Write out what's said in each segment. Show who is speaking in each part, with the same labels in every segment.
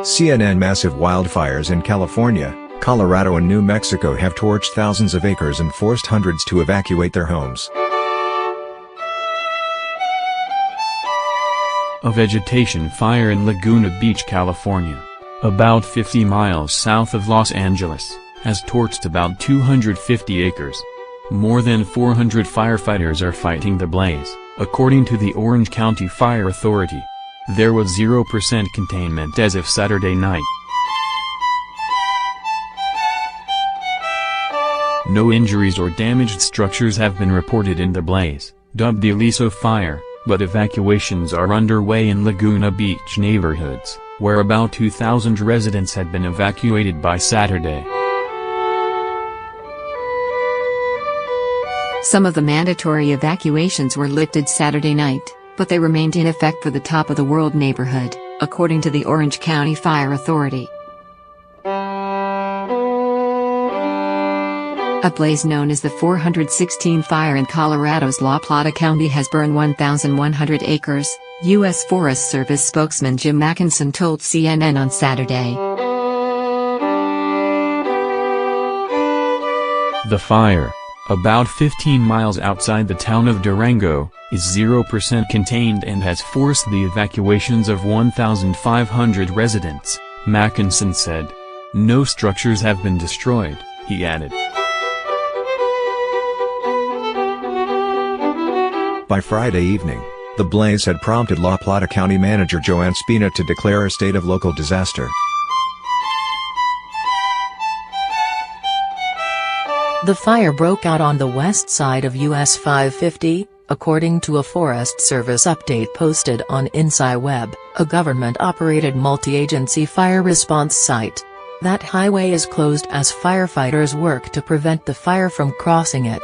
Speaker 1: CNN. Massive wildfires in California, Colorado and New Mexico have torched thousands of acres and forced hundreds to evacuate their homes.
Speaker 2: A vegetation fire in Laguna Beach, California, about 50 miles south of Los Angeles, has torched about 250 acres. More than 400 firefighters are fighting the blaze, according to the Orange County Fire Authority. There was 0% containment as of Saturday night. No injuries or damaged structures have been reported in the blaze, dubbed the Aliso Fire, but evacuations are underway in Laguna Beach neighborhoods, where about 2,000 residents had been evacuated by Saturday.
Speaker 3: Some of the mandatory evacuations were lifted Saturday night, but they remained in effect for the Top of the World neighborhood, according to the Orange County Fire Authority. A blaze known as the 416 fire in Colorado's La Plata County has burned 1,100 acres, U.S. Forest Service spokesman Jim Mackinson told CNN on Saturday.
Speaker 2: The fire, about 15 miles outside the town of Durango, is 0% contained and has forced the evacuations of 1,500 residents, Mackinson said. No structures have been destroyed, he added.
Speaker 1: By Friday evening, the blaze had prompted La Plata County Manager Joanne Spina to declare a state of local disaster.
Speaker 4: The fire broke out on the west side of US 550, according to a Forest Service update posted on InsiWeb, a government-operated multi-agency fire response site. That highway is closed as firefighters work to prevent the fire from crossing it.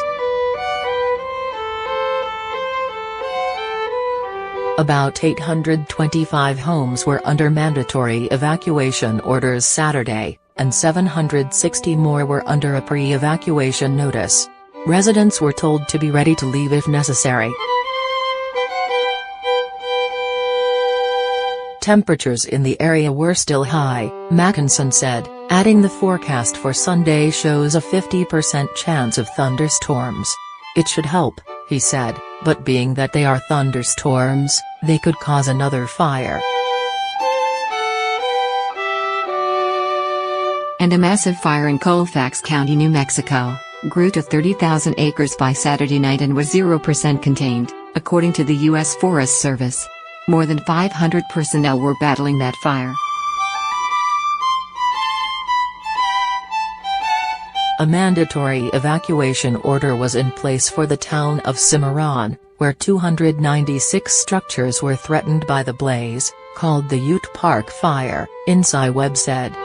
Speaker 4: About 825 homes were under mandatory evacuation orders Saturday, and 760 more were under a pre-evacuation notice. Residents were told to be ready to leave if necessary. Temperatures in the area were still high, Mackinson said, adding the forecast for Sunday shows a 50% chance of thunderstorms. It should help, he said, but being that they are thunderstorms, they could cause another fire.
Speaker 3: And a massive fire in Colfax County, New Mexico, grew to 30,000 acres by Saturday night and was 0% contained, according to the U.S. Forest Service. More than 500 personnel were battling that fire.
Speaker 4: A mandatory evacuation order was in place for the town of Cimarron, where 296 structures were threatened by the blaze, called the Ute Park Fire, InsiWeb said.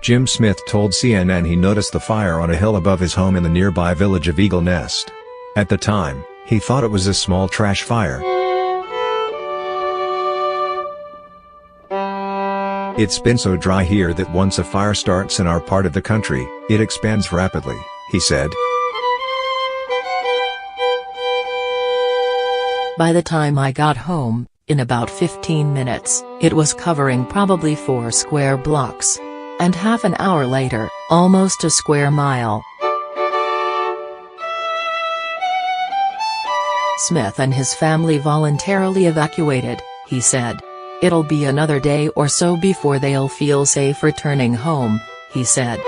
Speaker 1: Jim Smith told CNN he noticed the fire on a hill above his home in the nearby village of Eagle Nest. At the time, he thought it was a small trash fire. It's been so dry here that once a fire starts in our part of the country, it expands rapidly, he said.
Speaker 4: By the time I got home, in about 15 minutes, it was covering probably 4 square blocks. And half an hour later, almost a square mile. Smith and his family voluntarily evacuated, he said. It'll be another day or so before they'll feel safe returning home, he said.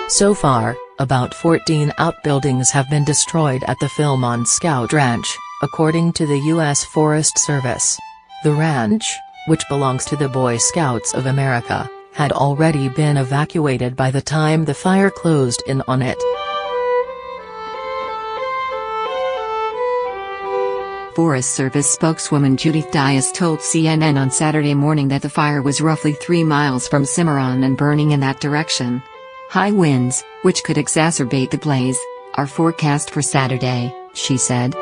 Speaker 4: So far, about 14 outbuildings have been destroyed at the Philmont Scout Ranch, according to the U.S. Forest Service. The ranch, which belongs to the Boy Scouts of America, had already been evacuated by the time the fire closed in on it.
Speaker 3: Forest Service spokeswoman Judith Dias told CNN on Saturday morning that the fire was roughly 3 miles from Cimarron and burning in that direction. High winds, which could exacerbate the blaze, are forecast for Saturday, she said.